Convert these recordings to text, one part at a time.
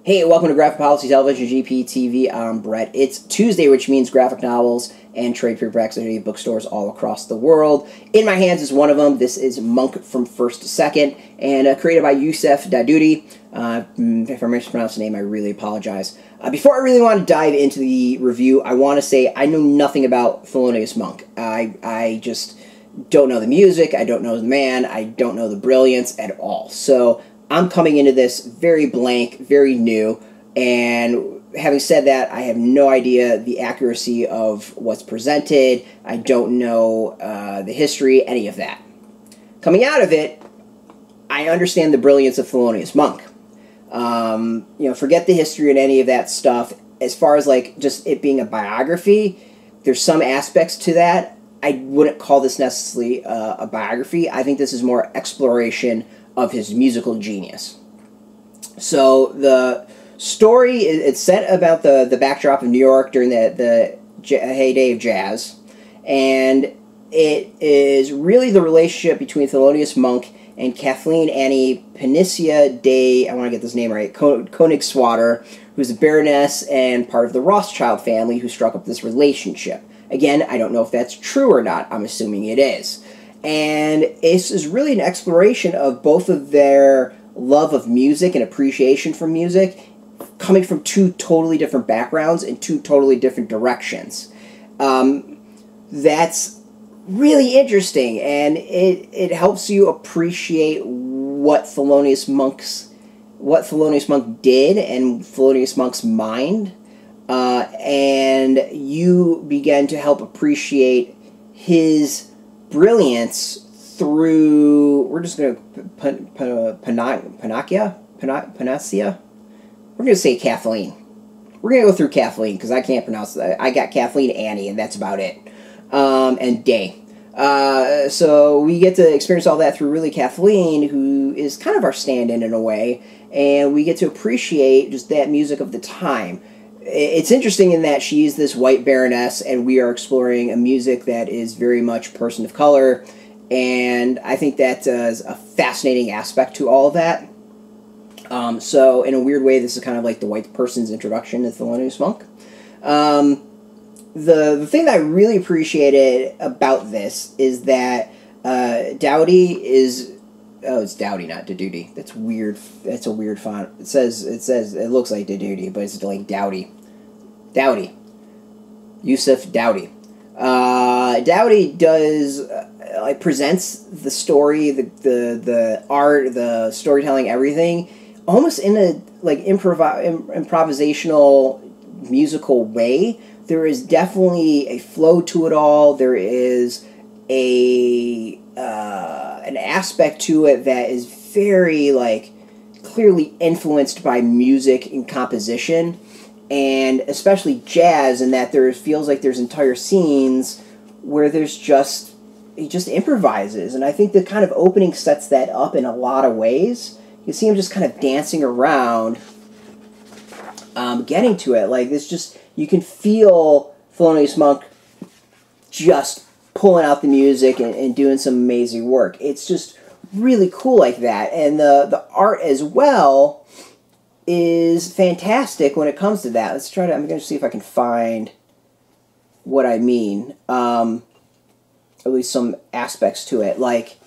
Hey, welcome to Graphic Policy Television, GPTV. I'm Brett. It's Tuesday, which means graphic novels and trade paperbacks at bookstores all across the world. In my hands is one of them. This is Monk from First to Second, and created by Youssef Daoudi. If I mispronounced the name, I really apologize. Before I really want to dive into the review, I want to say I know nothing about Thelonious Monk. I just don't know the music, I don't know the man, I don't know the brilliance at all. So I'm coming into this very blank, very new, and having said that, I have no idea the accuracy of what's presented. I don't know the history, any of that. Coming out of it, I understand the brilliance of Thelonious Monk. Forget the history and any of that stuff. As far as like just it being a biography, there's some aspects to that. I wouldn't call this necessarily a biography. I think this is more exploration of his musical genius. So the story, it's set about the backdrop of New York during the heyday of jazz, and it is really the relationship between Thelonious Monk and Kathleen Annie Pannonica de, I want to get this name right, Königswater, who's a baroness and part of the Rothschild family who struck up this relationship. Again, I don't know if that's true or not. I'm assuming it is. And this is really an exploration of both of their love of music and appreciation for music coming from two totally different backgrounds and two totally different directions. That's really interesting, and it helps you appreciate what Thelonious Monk did and Thelonious Monk's mind. And you begin to help appreciate his brilliance through, we're just going to, Pannonica? We're going to say Kathleen. We're going to go through Kathleen, because I can't pronounce that. I got Kathleen Annie, and that's about it. And Day. So we get to experience all that through really Kathleen, who is kind of our stand-in in a way, and we get to appreciate just that music of the time. It's interesting in that she's this white baroness, and we are exploring a music that is very much person of color, and I think that is a fascinating aspect to all of that. So in a weird way, this is kind of like the white person's introduction to Thelonious Monk. The thing that I really appreciated about this is that Daoudi is... Oh, it's Daoudi, not Daoudi. That's weird. That's a weird font. It looks like Daoudi, but it's like Daoudi. Daoudi. Youssef Daoudi. Daoudi does presents the story, the art, the storytelling, everything, almost in a like improvisational musical way. There is definitely a flow to it all. There is an aspect to it that is very like clearly influenced by music and composition, and especially jazz, in that there feels like there's entire scenes where he just improvises, and I think the kind of opening sets that up in a lot of ways. You see him just kind of dancing around, getting to it. Like this, just you can feel Thelonious Monk just pulling out the music and doing some amazing work. It's just really cool like that. And the art as well is fantastic when it comes to that. Let's try to, I'm going to see if I can find what I mean. At least some aspects to it. Like,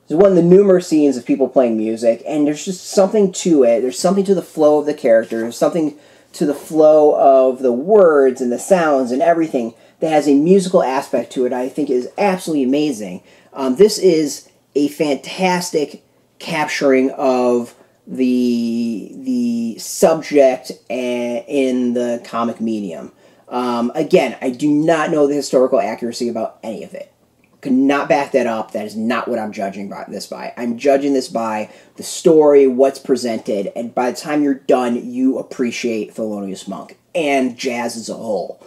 there's one of the numerous scenes of people playing music, and there's just something to it. There's something to the flow of the character. There's something to the flow of the words and the sounds and everything that has a musical aspect to it. I think is absolutely amazing. This is a fantastic capturing of the subject in the comic medium. Again, I do not know the historical accuracy about any of it. Could not back that up. That is not what I'm judging this by. I'm judging this by the story, what's presented, and by the time you're done, you appreciate Thelonious Monk and jazz as a whole.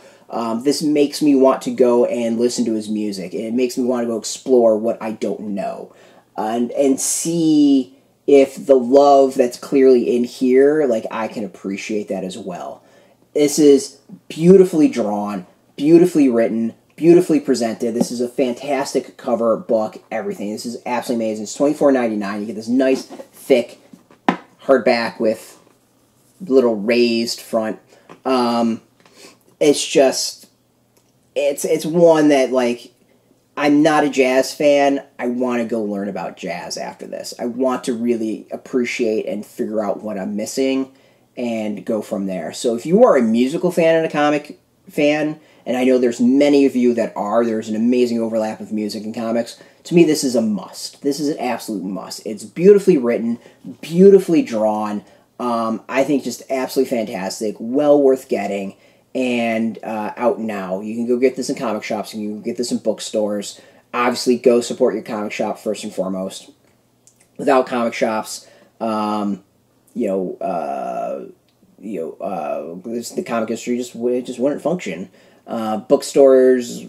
This makes me want to go and listen to his music. It makes me want to go explore what I don't know, and see if the love that's clearly in here, like I can appreciate that as well. This is beautifully drawn, beautifully written, beautifully presented. This is a fantastic cover, book, everything. This is absolutely amazing. It's $24.99. You get this nice, thick hardback with little raised front. It's just, it's one that, like, I'm not a jazz fan. I want to go learn about jazz after this. I want to really appreciate and figure out what I'm missing and go from there. So if you are a musical fan and a comic fan, and I know there's many of you that are, there's an amazing overlap of music and comics, to me this is a must. This is an absolute must. It's beautifully written, beautifully drawn, I think just absolutely fantastic, well worth getting, and out now. You can go get this in comic shops, you can go get this in bookstores. Obviously, go support your comic shop first and foremost. Without comic shops, the comic industry just wouldn't function. Bookstores,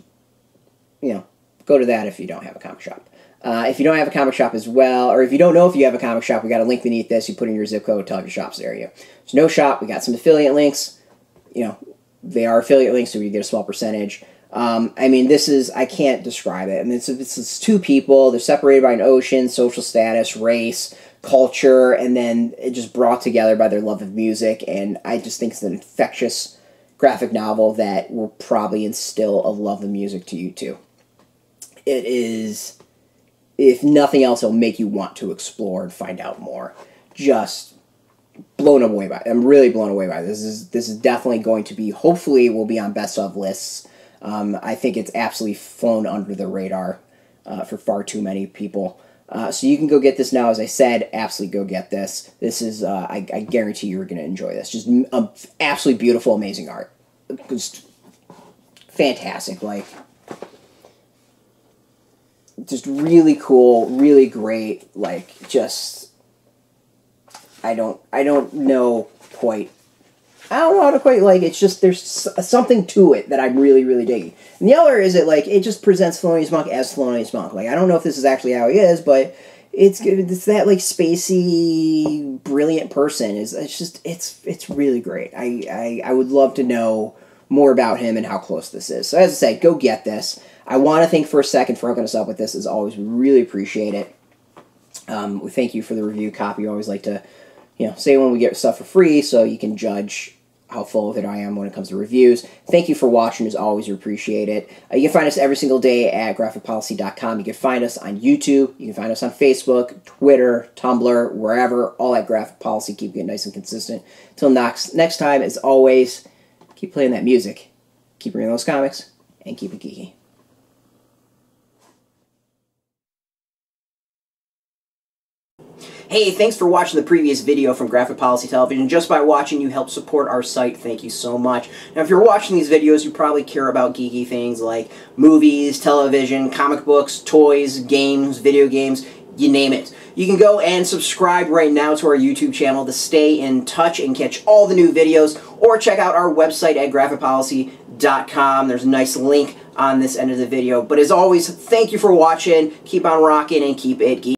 go to that if you don't have a comic shop. If you don't have a comic shop as well, or if you don't know if you have a comic shop, we got a link beneath this. You put in your zip code, tell your shop's area. There's no shop. We got some affiliate links. They are affiliate links, so you get a small percentage. This is, I can't describe it. I mean, it's two people. They're separated by an ocean, social status, race, culture, and then it just brought together by their love of music. And I just think it's an infectious graphic novel that will probably instill a love of music to you too. It is, if nothing else, it'll make you want to explore and find out more. Just blown away by it. I'm really blown away by this. This is definitely going to be, hopefully will be on best of lists. I think it's absolutely flown under the radar for far too many people. So you can go get this now. As I said, absolutely go get this. This is, I guarantee you're going to enjoy this. Just absolutely beautiful, amazing art. Just fantastic. Like, just really cool, really great. Like, just, I don't know how to quite, like, it's just, there's something to it that I'm really, really digging. And the other is that, like, it just presents Thelonious Monk as Thelonious Monk. Like, I don't know if this is actually how he is, but it's that, like, spacey, brilliant person. It's really great. I would love to know more about him and how close this is. So, as I say, go get this. I want to thank First Second for hooking us up with this. As always, we really appreciate it. We thank you for the review copy. We always like to, say when we get stuff for free so you can judge how full of it I am when it comes to reviews. Thank you for watching. As always, we appreciate it. You can find us every single day at graphicpolicy.com. You can find us on YouTube. You can find us on Facebook, Twitter, Tumblr, wherever. All at Graphic Policy. Keep getting nice and consistent. Till next time, as always, keep playing that music, keep reading those comics, and keep it geeky. Hey, thanks for watching the previous video from Graphic Policy Television. Just by watching, you help support our site. Thank you so much. Now, if you're watching these videos, you probably care about geeky things like movies, television, comic books, toys, games, video games, you name it. You can go and subscribe right now to our YouTube channel to stay in touch and catch all the new videos, or check out our website at graphicpolicy.com. There's a nice link on this end of the video. But as always, thank you for watching. Keep on rocking and keep it geeky.